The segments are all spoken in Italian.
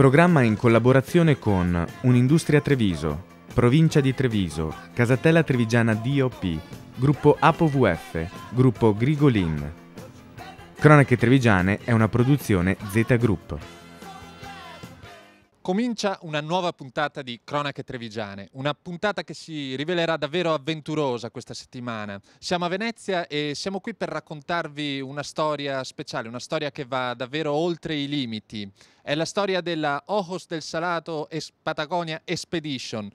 programma in collaborazione con Un'Industria Treviso, Provincia di Treviso, Casatella Trevigiana DOP, Gruppo ApoVF, Gruppo Grigolin. Cronache Trevigiane è una produzione Z Group. Comincia una nuova puntata di Cronache Trevigiane, una puntata che si rivelerà davvero avventurosa questa settimana. Siamo a Venezia e siamo qui per raccontarvi una storia speciale, una storia che va davvero oltre i limiti. È la storia della Ojos del Salado Patagonia Expedition.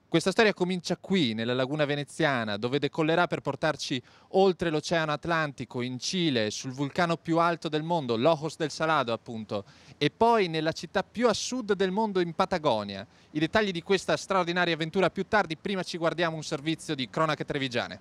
Questa storia comincia qui, nella laguna veneziana, dove decollerà per portarci oltre l'Oceano Atlantico, in Cile, sul vulcano più alto del mondo, l'Ojos del Salado appunto, e poi nella città più a sud del mondo, in Patagonia. I dettagli di questa straordinaria avventura più tardi, prima ci guardiamo un servizio di Cronache Trevigiane.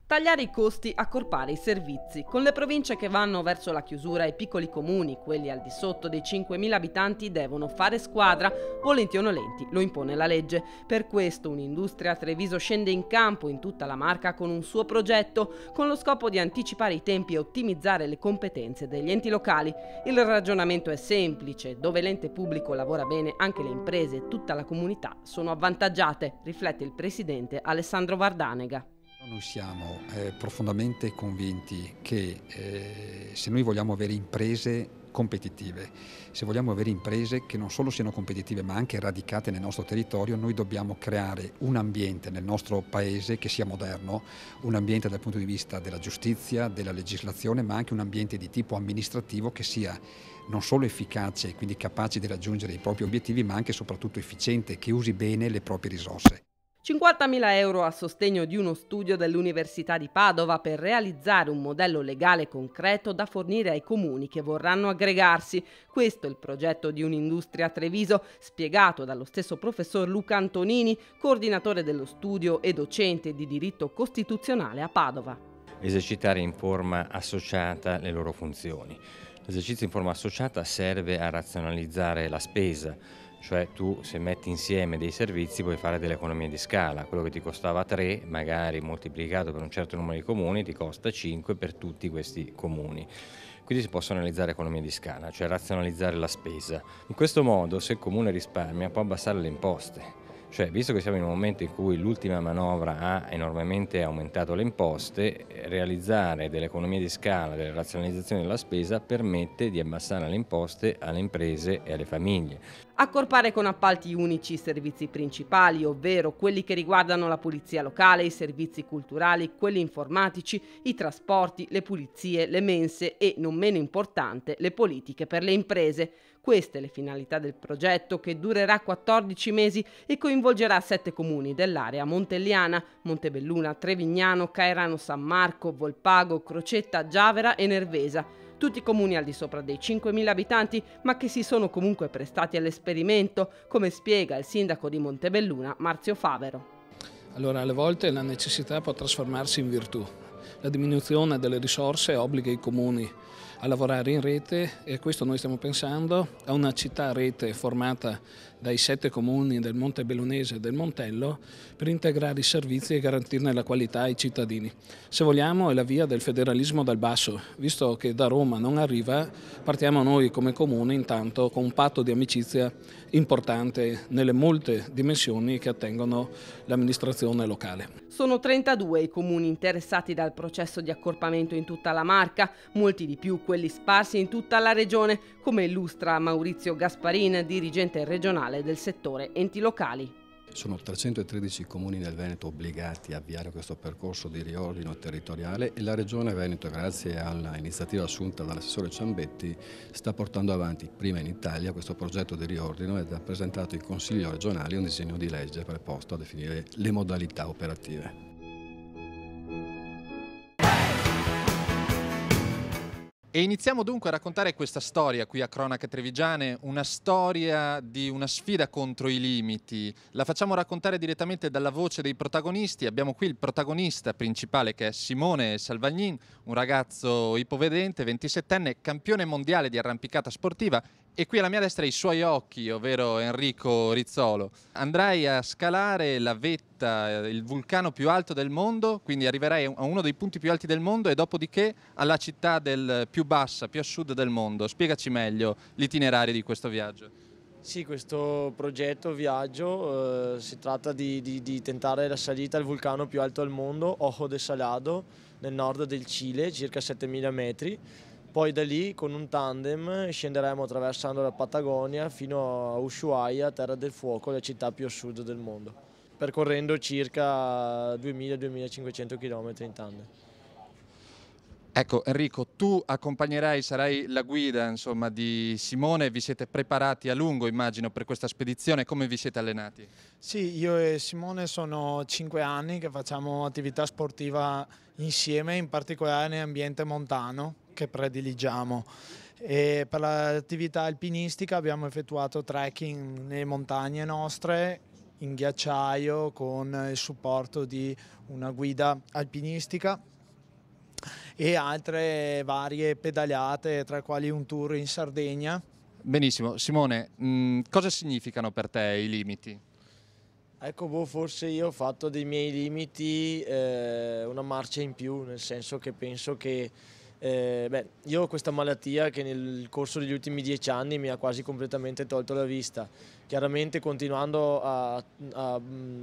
Tagliare i costi, accorpare i servizi. Con le province che vanno verso la chiusura, i piccoli comuni, quelli al di sotto dei 5.000 abitanti, devono fare squadra, volenti o nolenti, lo impone la legge. Per questo Un'Industria Treviso scende in campo in tutta la Marca con un suo progetto, con lo scopo di anticipare i tempi e ottimizzare le competenze degli enti locali. Il ragionamento è semplice: dove l'ente pubblico lavora bene, anche le imprese e tutta la comunità sono avvantaggiate, riflette il presidente Alessandro Vardanega. Noi siamo profondamente convinti che se noi vogliamo avere imprese competitive, se vogliamo avere imprese che non solo siano competitive ma anche radicate nel nostro territorio, noi dobbiamo creare un ambiente nel nostro paese che sia moderno, un ambiente dal punto di vista della giustizia, della legislazione, ma anche un ambiente di tipo amministrativo che sia non solo efficace e quindi capace di raggiungere i propri obiettivi, ma anche e soprattutto efficiente, che usi bene le proprie risorse. 50.000 euro a sostegno di uno studio dell'Università di Padova per realizzare un modello legale concreto da fornire ai comuni che vorranno aggregarsi. Questo è il progetto di Un'Industria Treviso, spiegato dallo stesso professor Luca Antonini, coordinatore dello studio e docente di diritto costituzionale a Padova. Esercitare in forma associata le loro funzioni. L'esercizio in forma associata serve a razionalizzare la spesa. Cioè tu, se metti insieme dei servizi, puoi fare delle economie di scala. Quello che ti costava 3, magari moltiplicato per un certo numero di comuni, ti costa 5 per tutti questi comuni. Quindi si possono realizzare economie di scala, cioè razionalizzare la spesa. In questo modo, se il comune risparmia, può abbassare le imposte. Cioè, visto che siamo in un momento in cui l'ultima manovra ha enormemente aumentato le imposte, realizzare delle economie di scala, delle razionalizzazioni della spesa permette di abbassare le imposte alle imprese e alle famiglie. Accorpare con appalti unici i servizi principali, ovvero quelli che riguardano la pulizia locale, i servizi culturali, quelli informatici, i trasporti, le pulizie, le mense e, non meno importante, le politiche per le imprese. Queste le finalità del progetto, che durerà 14 mesi e coinvolgerà 7 comuni dell'area montelliana: Montebelluna, Trevignano, Caerano San Marco, Volpago, Crocetta, Giavera e Nervesa. Tutti comuni al di sopra dei 5.000 abitanti, ma che si sono comunque prestati all'esperimento, come spiega il sindaco di Montebelluna, Marzio Favero. Allora, alle volte la necessità può trasformarsi in virtù. La diminuzione delle risorse obbliga i comuni a lavorare in rete, e a questo noi stiamo pensando a una città rete formata dai 7 comuni del Montebellunese e del Montello per integrare i servizi e garantirne la qualità ai cittadini. Se vogliamo è la via del federalismo dal basso, visto che da Roma non arriva, partiamo noi come comune intanto con un patto di amicizia importante nelle molte dimensioni che attengono l'amministrazione locale. Sono 32 i comuni interessati dal processo di accorpamento in tutta la Marca, molti di più quelli sparsi in tutta la regione, come illustra Maurizio Gasparin, dirigente regionale del settore enti locali. Sono 313 comuni del Veneto obbligati a avviare questo percorso di riordino territoriale, e la Regione Veneto, grazie all'iniziativa assunta dall'assessore Ciambetti, sta portando avanti prima in Italia questo progetto di riordino ed ha presentato in Consiglio regionale un disegno di legge preposto a definire le modalità operative. E iniziamo dunque a raccontare questa storia qui a Cronache Trevigiane, una storia di una sfida contro i limiti. La facciamo raccontare direttamente dalla voce dei protagonisti. Abbiamo qui il protagonista principale, che è Simone Salvagnin, un ragazzo ipovedente, 27enne, campione mondiale di arrampicata sportiva E qui alla mia destra i suoi occhi, ovvero Enrico Rizzolo. Andrai a scalare la vetta, il vulcano più alto del mondo, quindi arriverai a uno dei punti più alti del mondo e dopodiché alla città più bassa, più a sud del mondo. Spiegaci meglio l'itinerario di questo viaggio. Sì, questo progetto viaggio si tratta di tentare la salita al vulcano più alto al mondo, Ojo de Salado, nel nord del Cile, circa 7000 metri. Poi da lì con un tandem scenderemo attraversando la Patagonia fino a Ushuaia, Terra del Fuoco, la città più a sud del mondo, percorrendo circa 2000-2500 km in tandem. Ecco Enrico, tu accompagnerai, sarai la guida insomma, di Simone, vi siete preparati a lungo immagino per questa spedizione, come vi siete allenati? Sì, io e Simone sono 5 anni che facciamo attività sportiva insieme, in particolare nell'ambiente montano che prediligiamo. E per l'attività alpinistica abbiamo effettuato trekking nelle montagne nostre in ghiacciaio con il supporto di una guida alpinistica e altre varie pedalate, tra le quali un tour in Sardegna. Benissimo, Simone, cosa significano per te i limiti? Ecco, forse io ho fatto dei miei limiti una marcia in più, nel senso che penso che io ho questa malattia che nel corso degli ultimi 10 anni mi ha quasi completamente tolto la vista. Chiaramente continuando a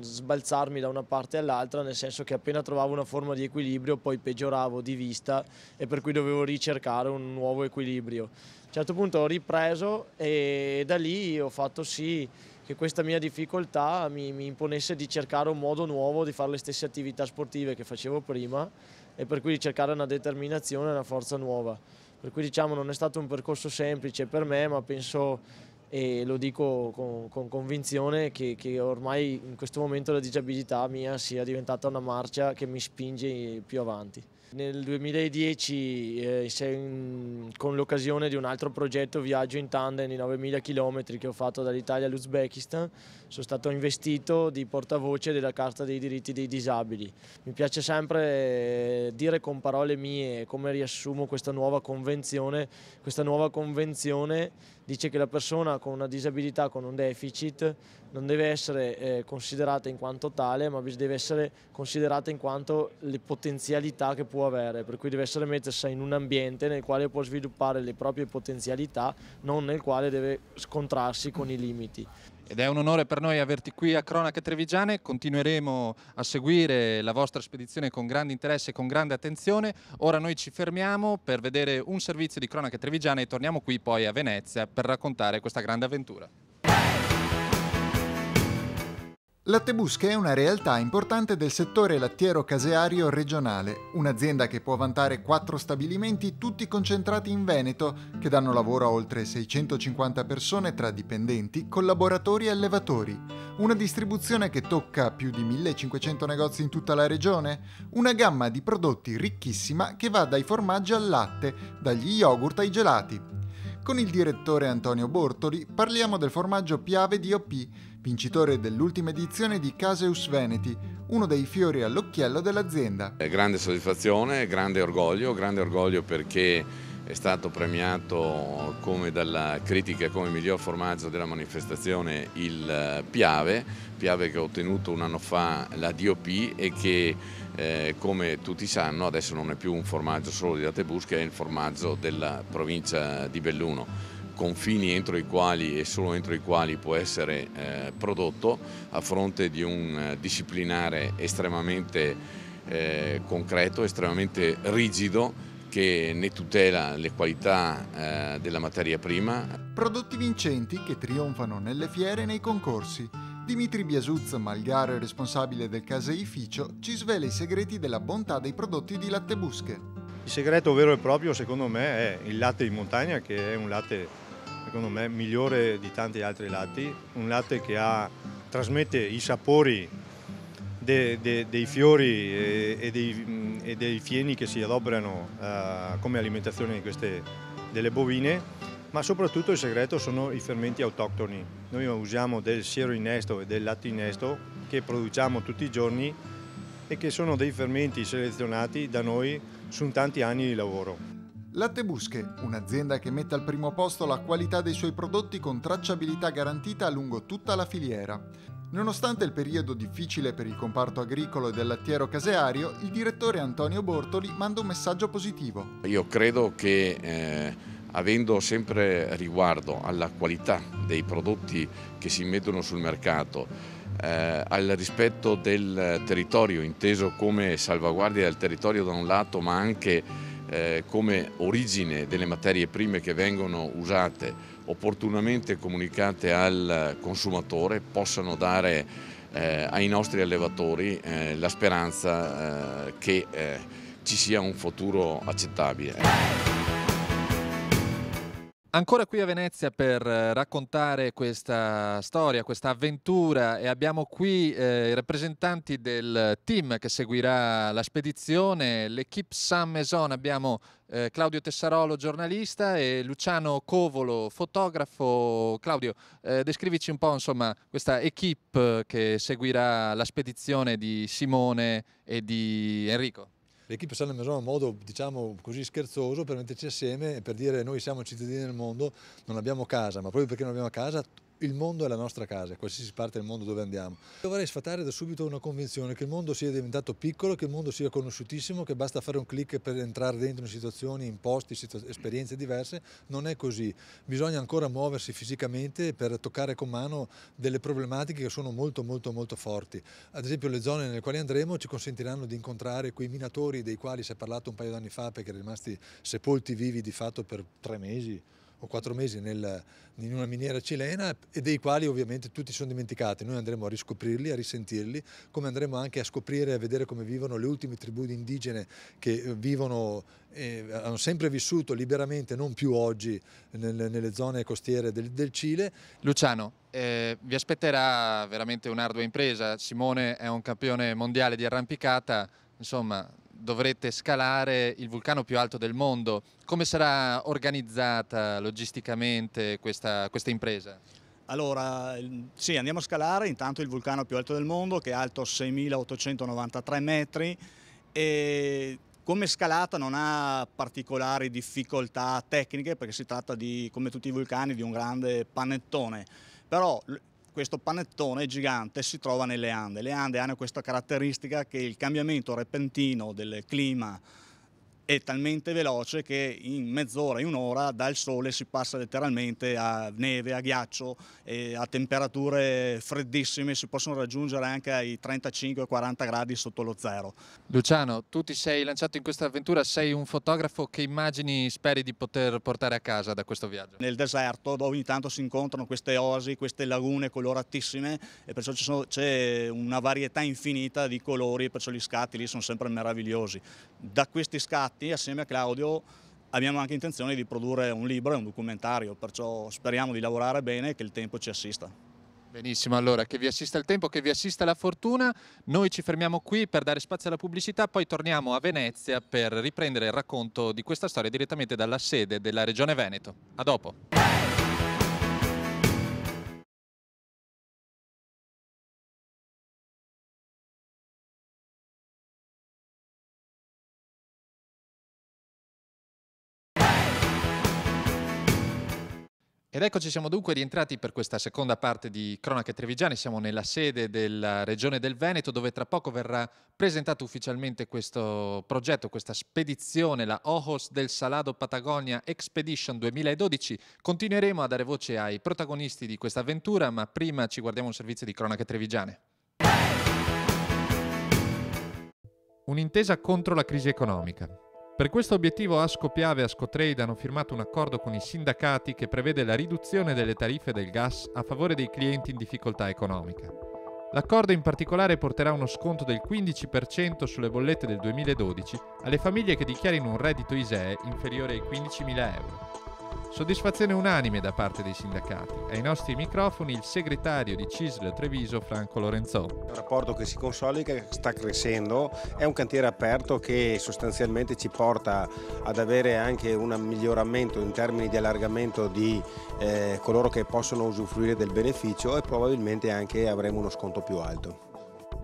sbalzarmi da una parte all'altra, nel senso che appena trovavo una forma di equilibrio poi peggioravo di vista e per cui dovevo ricercare un nuovo equilibrio. A un certo punto ho ripreso e da lì ho fatto sì che questa mia difficoltà mi imponesse di cercare un modo nuovo di fare le stesse attività sportive che facevo prima e per cui cercare una determinazione e una forza nuova. Per cui diciamo non è stato un percorso semplice per me, ma penso, e lo dico con convinzione, che ormai in questo momento la disabilità mia sia diventata una marcia che mi spinge più avanti. Nel 2010, con l'occasione di un altro progetto viaggio in tandem di 9000 km che ho fatto dall'Italia all'Uzbekistan, sono stato investito di portavoce della Carta dei diritti dei disabili. Mi piace sempre dire con parole mie come riassumo questa nuova convenzione. Questa nuova convenzione dice che la persona con una disabilità, con un deficit, non deve essere considerata in quanto tale, ma deve essere considerata in quanto le potenzialità che può avere, per cui deve essere messa in un ambiente nel quale può sviluppare le proprie potenzialità, non nel quale deve scontrarsi con i limiti. Ed è un onore per noi averti qui a Cronache Trevigiane, continueremo a seguire la vostra spedizione con grande interesse e con grande attenzione. Ora noi ci fermiamo per vedere un servizio di Cronache Trevigiane e torniamo qui poi a Venezia per raccontare questa grande avventura. Lattebusche è una realtà importante del settore lattiero-caseario regionale, un'azienda che può vantare 4 stabilimenti tutti concentrati in Veneto, che danno lavoro a oltre 650 persone tra dipendenti, collaboratori e allevatori. Una distribuzione che tocca più di 1500 negozi in tutta la regione, una gamma di prodotti ricchissima che va dai formaggi al latte, dagli yogurt ai gelati. Con il direttore Antonio Bortoli parliamo del formaggio Piave DOP, vincitore dell'ultima edizione di Caseus Veneti, uno dei fiori all'occhiello dell'azienda. Grande soddisfazione, grande orgoglio perché è stato premiato come dalla critica come miglior formaggio della manifestazione il Piave che ha ottenuto un anno fa la DOP e che come tutti sanno adesso non è più un formaggio solo di Lattebusche, è il formaggio della provincia di Belluno. Confini entro i quali e solo entro i quali può essere prodotto a fronte di un disciplinare estremamente concreto, estremamente rigido che ne tutela le qualità della materia prima. Prodotti vincenti che trionfano nelle fiere e nei concorsi. Dimitri Biasuz, malgare responsabile del caseificio, ci svela i segreti della bontà dei prodotti di Lattebusche. Il segreto vero e proprio secondo me è il latte di montagna, che è un latte secondo me migliore di tanti altri latti, un latte che trasmette i sapori dei fiori e dei fieni che si adoperano come alimentazione delle bovine, ma soprattutto il segreto sono i fermenti autoctoni. Noi usiamo del siero innesto e del latte innesto che produciamo tutti i giorni e che sono dei fermenti selezionati da noi su tanti anni di lavoro. Latte Busche, un'azienda che mette al primo posto la qualità dei suoi prodotti con tracciabilità garantita lungo tutta la filiera. Nonostante il periodo difficile per il comparto agricolo e del lattiero caseario, il direttore Antonio Bortoli manda un messaggio positivo. Io credo che avendo sempre riguardo alla qualità dei prodotti che si mettono sul mercato, al rispetto del territorio, inteso come salvaguardia del territorio da un lato, ma anche come origine delle materie prime che vengono usate, opportunamente comunicate al consumatore, possano dare ai nostri allevatori la speranza che ci sia un futuro accettabile. Ancora qui a Venezia per raccontare questa storia, questa avventura, e abbiamo qui i rappresentanti del team che seguirà la spedizione, l'Equipe Saint-Maison. Abbiamo Claudio Tessarolo, giornalista, e Luciano Covolo, fotografo. Claudio, descrivici un po', insomma, questa equipe che seguirà la spedizione di Simone e di Enrico. L'Equipe Saint-Maison è un modo, diciamo così, scherzoso per metterci assieme e per dire: noi siamo cittadini del mondo, non abbiamo casa, ma proprio perché non abbiamo casa, il mondo è la nostra casa, qualsiasi parte del mondo dove andiamo. Io vorrei sfatare da subito una convinzione che il mondo sia diventato piccolo, che il mondo sia conosciutissimo, che basta fare un click per entrare dentro in situazioni, in posti, esperienze diverse. Non è così, bisogna ancora muoversi fisicamente per toccare con mano delle problematiche che sono molto forti. Ad esempio le zone nelle quali andremo ci consentiranno di incontrare quei minatori dei quali si è parlato un paio d'anni fa, perché erano rimasti sepolti vivi di fatto per 3 mesi o 4 mesi in una miniera cilena, e dei quali ovviamente tutti sono dimenticati. Noi andremo a riscoprirli, a risentirli, come andremo anche a scoprire e a vedere come vivono le ultime tribù indigene che vivono hanno sempre vissuto liberamente, non più oggi, nelle zone costiere del Cile. Luciano, vi aspetterà veramente un'ardua impresa. Simone è un campione mondiale di arrampicata, insomma dovrete scalare il vulcano più alto del mondo. Come sarà organizzata logisticamente questa impresa? Allora, sì, andiamo a scalare intanto il vulcano più alto del mondo, che è alto 6.893 metri, e come scalata non ha particolari difficoltà tecniche, perché si tratta di, come tutti i vulcani, di un grande panettone. Però questo panettone gigante si trova nelle Ande. Le Ande hanno questa caratteristica che il cambiamento repentino del clima è talmente veloce che in mezz'ora, in un'ora, dal sole si passa letteralmente a neve, a ghiaccio, e a temperature freddissime, si possono raggiungere anche ai 35-40 gradi sotto lo zero. Luciano, tu ti sei lanciato in questa avventura, sei un fotografo. Che immagini speri di poter portare a casa da questo viaggio? Nel deserto, dove ogni tanto si incontrano queste oasi, queste lagune coloratissime, e perciò c'è una varietà infinita di colori, e perciò gli scatti lì sono sempre meravigliosi. Da questi scatti, assieme a Claudio, abbiamo anche intenzione di produrre un libro e un documentario, perciò speriamo di lavorare bene e che il tempo ci assista. Benissimo, allora che vi assista il tempo, che vi assista la fortuna. Noi ci fermiamo qui per dare spazio alla pubblicità, poi torniamo a Venezia per riprendere il racconto di questa storia direttamente dalla sede della Regione Veneto. A dopo! Ed eccoci, siamo dunque rientrati per questa seconda parte di Cronache Trevigiane. Siamo nella sede della Regione del Veneto, dove tra poco verrà presentato ufficialmente questo progetto, questa spedizione, la Ojos del Salado Patagonia Expedition 2012. Continueremo a dare voce ai protagonisti di questa avventura, ma prima ci guardiamo un servizio di Cronache Trevigiane. Un'intesa contro la crisi economica. Per questo obiettivo Ascopiave e Ascotrade hanno firmato un accordo con i sindacati che prevede la riduzione delle tariffe del gas a favore dei clienti in difficoltà economica. L'accordo in particolare porterà uno sconto del 15% sulle bollette del 2012 alle famiglie che dichiarino un reddito ISEE inferiore ai 15.000 euro. Soddisfazione unanime da parte dei sindacati. Ai nostri microfoni il segretario di CISL Treviso, Franco Lorenzon. È un rapporto che si consolida, che sta crescendo, è un cantiere aperto che sostanzialmente ci porta ad avere anche un miglioramento in termini di allargamento di coloro che possono usufruire del beneficio, e probabilmente anche avremo uno sconto più alto.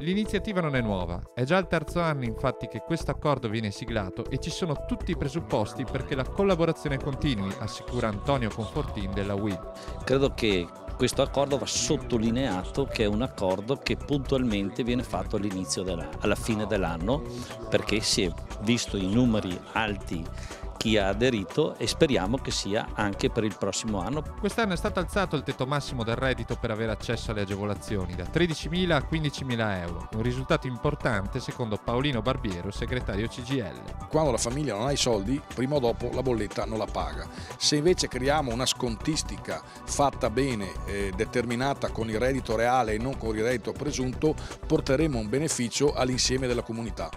L'iniziativa non è nuova, è già il terzo anno infatti che questo accordo viene siglato e ci sono tutti i presupposti perché la collaborazione continui, assicura Antonio Confortin della UIL. Credo che questo accordo va sottolineato che è un accordo che puntualmente viene fatto alla fine dell'anno, perché si è visto i numeri alti chi ha aderito e speriamo che sia anche per il prossimo anno. Quest'anno è stato alzato il tetto massimo del reddito per avere accesso alle agevolazioni da 13.000 a 15.000 euro, un risultato importante secondo Paolino Barbiero, segretario CGIL. Quando la famiglia non ha i soldi, prima o dopo la bolletta non la paga. Se invece creiamo una scontistica fatta bene, determinata con il reddito reale e non con il reddito presunto, porteremo un beneficio all'insieme della comunità.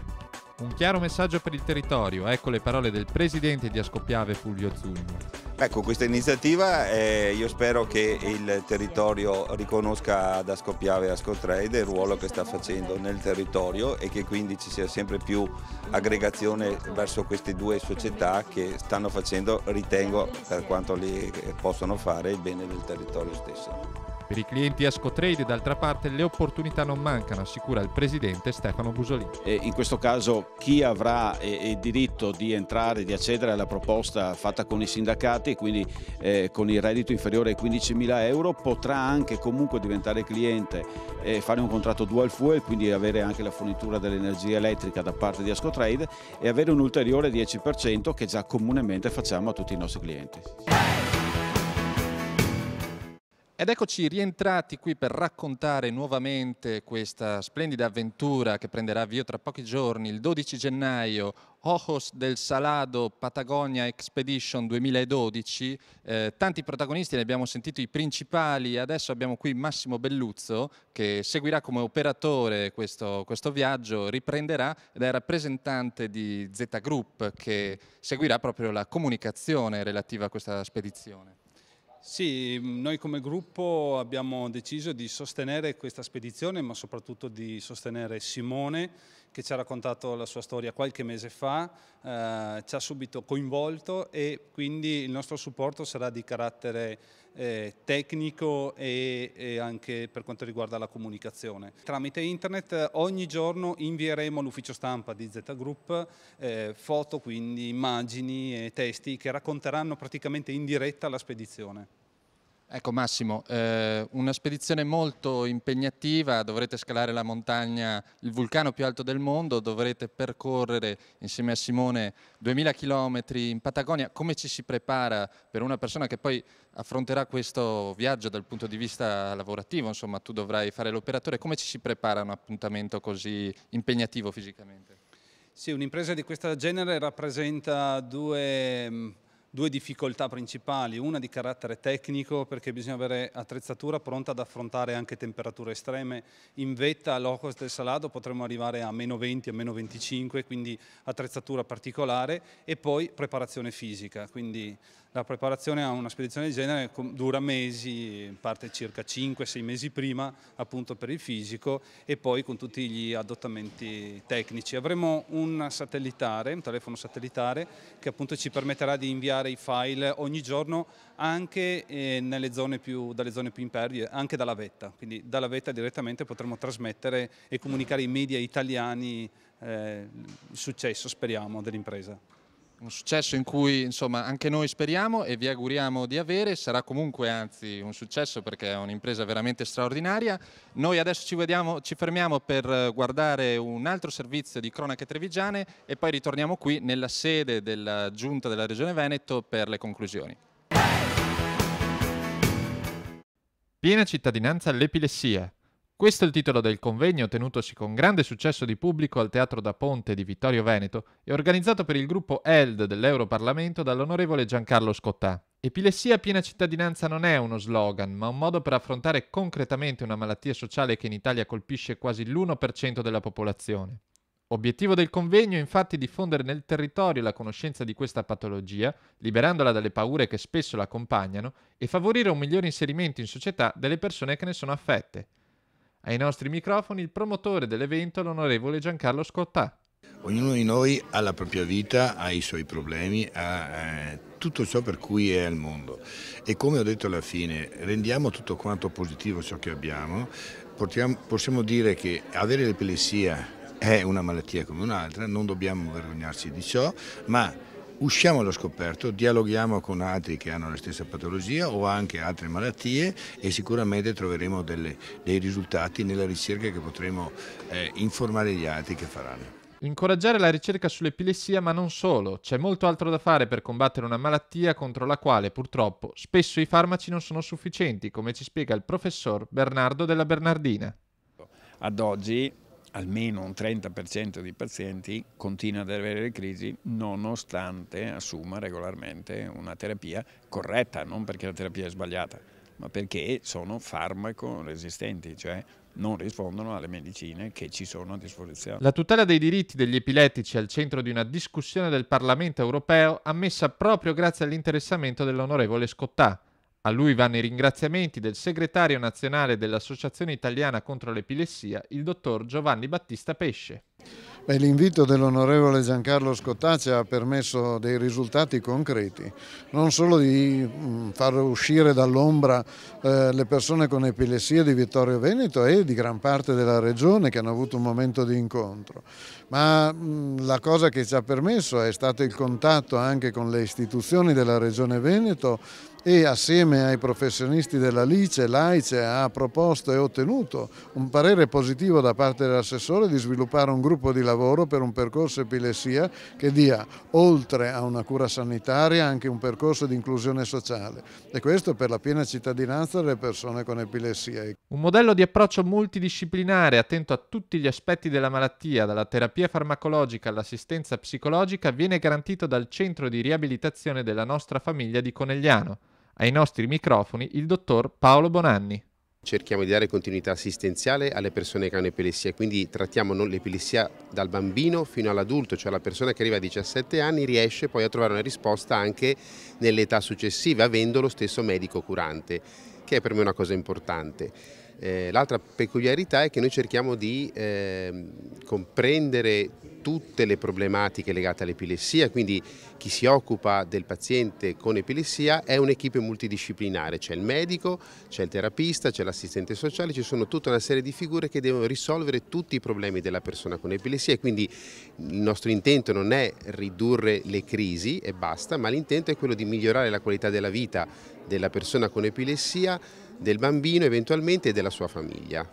Un chiaro messaggio per il territorio, ecco le parole del presidente di Ascopiave Fulvio Zunno. Ecco, questa iniziativa io spero che il territorio riconosca ad Ascopiave e Ascotrade il ruolo che sta facendo nel territorio e che quindi ci sia sempre più aggregazione verso queste due società che stanno facendo, ritengo, per quanto li possono fare, il bene del territorio stesso. Per i clienti Ascotrade, d'altra parte, le opportunità non mancano, assicura il presidente Stefano Busolini. In questo caso chi avrà il diritto di entrare, di accedere alla proposta fatta con i sindacati, quindi con il reddito inferiore ai 15.000 euro, potrà anche comunque diventare cliente e fare un contratto dual fuel, quindi avere anche la fornitura dell'energia elettrica da parte di Ascotrade e avere un ulteriore 10% che già comunemente facciamo a tutti i nostri clienti. Ed eccoci rientrati qui per raccontare nuovamente questa splendida avventura che prenderà avvio tra pochi giorni, il 12 gennaio, Ojos del Salado Patagonia Expedition 2012. Tanti protagonisti, ne abbiamo sentito i principali, adesso abbiamo qui Massimo Belluzzo che seguirà come operatore questo viaggio, riprenderà ed è rappresentante di Z Group che seguirà proprio la comunicazione relativa a questa spedizione. Sì, noi come gruppo abbiamo deciso di sostenere questa spedizione, ma soprattutto di sostenere Simone, che ci ha raccontato la sua storia qualche mese fa, ci ha subito coinvolto e quindi il nostro supporto sarà di carattere tecnico e anche per quanto riguarda la comunicazione. Tramite internet ogni giorno invieremo all'ufficio stampa di Z Group foto, quindi immagini e testi che racconteranno praticamente in diretta la spedizione. Ecco Massimo, una spedizione molto impegnativa, dovrete scalare la montagna, il vulcano più alto del mondo, dovrete percorrere insieme a Simone 2000 km in Patagonia. Come ci si prepara per una persona che poi affronterà questo viaggio dal punto di vista lavorativo? Insomma, tu dovrai fare l'operatore, come ci si prepara a un appuntamento così impegnativo fisicamente? Sì, un'impresa di questo genere rappresenta due difficoltà principali, una di carattere tecnico perché bisogna avere attrezzatura pronta ad affrontare anche temperature estreme. In vetta all'Ojos del Salado potremo arrivare a -20, a -25, quindi attrezzatura particolare e poi preparazione fisica, quindi la preparazione a una spedizione del genere dura mesi, parte circa 5-6 mesi prima appunto per il fisico e poi con tutti gli adattamenti tecnici. Avremo un telefono satellitare che appunto ci permetterà di inviare i file ogni giorno anche dalle zone più impervie, anche dalla vetta, quindi dalla vetta direttamente potremo trasmettere e comunicare ai media italiani il successo, speriamo, dell'impresa. Un successo in cui insomma anche noi speriamo e vi auguriamo di avere, sarà comunque anzi un successo perché è un'impresa veramente straordinaria. Noi adesso ci fermiamo per guardare un altro servizio di cronache trevigiane e poi ritorniamo qui nella sede della Giunta della Regione Veneto per le conclusioni. Piena cittadinanza all'epilessia. Questo è il titolo del convegno tenutosi con grande successo di pubblico al Teatro da Ponte di Vittorio Veneto e organizzato per il gruppo ELD dell'Europarlamento dall'onorevole Giancarlo Scottà. Epilessia piena cittadinanza non è uno slogan, ma un modo per affrontare concretamente una malattia sociale che in Italia colpisce quasi l'1% della popolazione. Obiettivo del convegno è infatti diffondere nel territorio la conoscenza di questa patologia, liberandola dalle paure che spesso la accompagnano, e favorire un migliore inserimento in società delle persone che ne sono affette. Ai nostri microfoni il promotore dell'evento, l'onorevole Giancarlo Scottà. Ognuno di noi ha la propria vita, ha i suoi problemi, ha tutto ciò per cui è al mondo e come ho detto alla fine rendiamo tutto quanto positivo ciò che abbiamo, possiamo dire che avere l'epilessia è una malattia come un'altra, non dobbiamo vergognarci di ciò, ma usciamo allo scoperto, dialoghiamo con altri che hanno la stessa patologia o anche altre malattie e sicuramente troveremo dei risultati nella ricerca che potremo informare gli altri che faranno. Incoraggiare la ricerca sull'epilessia, ma non solo. C'è molto altro da fare per combattere una malattia contro la quale, purtroppo, spesso i farmaci non sono sufficienti, come ci spiega il professor Bernardo della Bernardina. Ad oggi almeno un 30% dei pazienti continua ad avere le crisi nonostante assuma regolarmente una terapia corretta, non perché la terapia è sbagliata, ma perché sono farmaco resistenti, cioè non rispondono alle medicine che ci sono a disposizione. La tutela dei diritti degli epilettici è al centro di una discussione del Parlamento europeo ammessa proprio grazie all'interessamento dell'onorevole Scottà. A lui vanno i ringraziamenti del segretario nazionale dell'Associazione Italiana contro l'Epilessia, il dottor Giovanni Battista Pesce. L'invito dell'onorevole Giancarlo Scottà ci ha permesso dei risultati concreti, non solo di far uscire dall'ombra le persone con epilessia di Vittorio Veneto e di gran parte della regione che hanno avuto un momento di incontro, ma la cosa che ci ha permesso è stato il contatto anche con le istituzioni della regione Veneto e assieme ai professionisti della LICE, l'AICE ha proposto e ottenuto un parere positivo da parte dell'assessore di sviluppare un gruppo di lavoro per un percorso epilessia che dia, oltre a una cura sanitaria, anche un percorso di inclusione sociale e questo per la piena cittadinanza delle persone con epilessia. Un modello di approccio multidisciplinare attento a tutti gli aspetti della malattia, dalla terapia farmacologica all'assistenza psicologica, viene garantito dal centro di riabilitazione della nostra famiglia di Conegliano. Ai nostri microfoni il dottor Paolo Bonanni. Cerchiamo di dare continuità assistenziale alle persone che hanno epilessia, quindi trattiamo l'epilessia dal bambino fino all'adulto, cioè la persona che arriva a 17 anni riesce poi a trovare una risposta anche nell'età successiva, avendo lo stesso medico curante, che è per me una cosa importante. L'altra peculiarità è che noi cerchiamo di comprendere tutte le problematiche legate all'epilessia, quindi chi si occupa del paziente con epilessia è un'equipe multidisciplinare, c'è il medico, c'è il terapista, c'è l'assistente sociale, ci sono tutta una serie di figure che devono risolvere tutti i problemi della persona con epilessia e quindi il nostro intento non è ridurre le crisi e basta, ma l'intento è quello di migliorare la qualità della vita della persona con epilessia, del bambino eventualmente e della sua famiglia.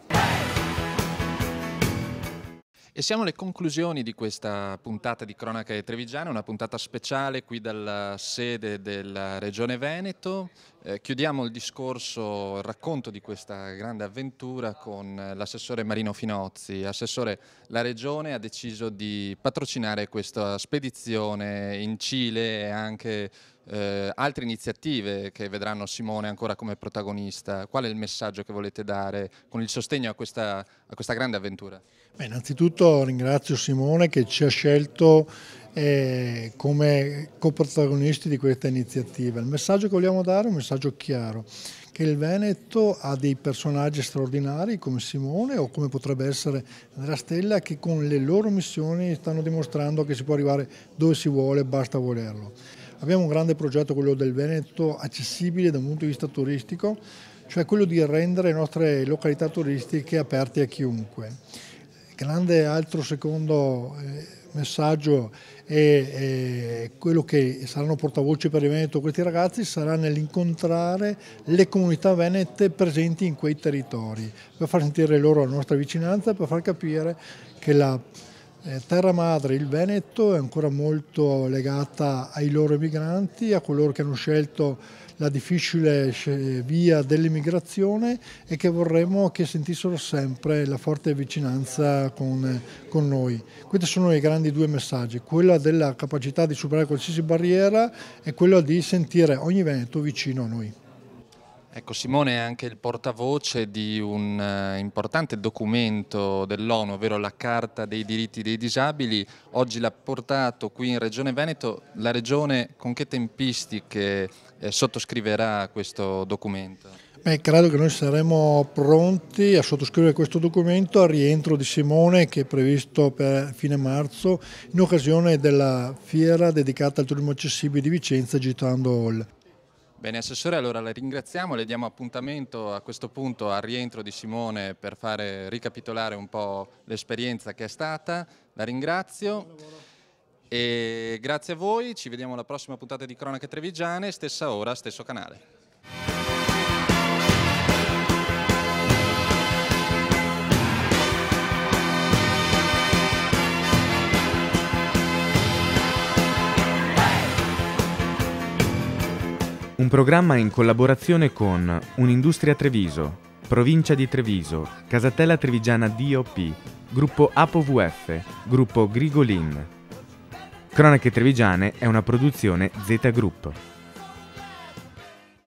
E siamo alle conclusioni di questa puntata di Cronache Trevigiane, una puntata speciale qui dalla sede della Regione Veneto. Chiudiamo il discorso, il racconto di questa grande avventura con l'assessore Marino Finozzi. Assessore, la Regione ha deciso di patrocinare questa spedizione in Cile e anche altre iniziative che vedranno Simone ancora come protagonista. Qual è il messaggio che volete dare con il sostegno a questa grande avventura? Beh, innanzitutto ringrazio Simone che ci ha scelto come coprotagonisti di questa iniziativa. Il messaggio che vogliamo dare è un messaggio chiaro, che il Veneto ha dei personaggi straordinari come Simone o come potrebbe essere Andrea Stella che con le loro missioni stanno dimostrando che si può arrivare dove si vuole, basta volerlo. Abbiamo un grande progetto, quello del Veneto, accessibile da un punto di vista turistico, cioè quello di rendere le nostre località turistiche aperte a chiunque. Grande altro secondo messaggio è quello che saranno portavoce per il Veneto questi ragazzi sarà nell'incontrare le comunità venete presenti in quei territori, per far sentire loro la nostra vicinanza, per far capire che la terra madre, il Veneto, è ancora molto legata ai loro emigranti, a coloro che hanno scelto la difficile via dell'immigrazione e che vorremmo che sentissero sempre la forte vicinanza con noi. Questi sono i grandi due messaggi, quella della capacità di superare qualsiasi barriera e quella di sentire ogni Veneto vicino a noi. Ecco, Simone è anche il portavoce di un importante documento dell'ONU, ovvero la Carta dei diritti dei disabili. Oggi l'ha portato qui in Regione Veneto. La Regione con che tempistiche sottoscriverà questo documento? Credo che noi saremo pronti a sottoscrivere questo documento al rientro di Simone, che è previsto per fine marzo, in occasione della fiera dedicata al turismo accessibile di Vicenza, Gitando Hall. Bene, Assessore, allora la ringraziamo, le diamo appuntamento a questo punto al rientro di Simone per fare ricapitolare un po' l'esperienza che è stata. La ringrazio e grazie a voi, ci vediamo alla prossima puntata di Cronache Trevigiane, stessa ora, stesso canale. Un programma in collaborazione con Un'Industria Treviso, Provincia di Treviso, Casatella Trevigiana DOP, Gruppo ApoVF, Gruppo Grigolin. Cronache Trevigiane è una produzione Z Group.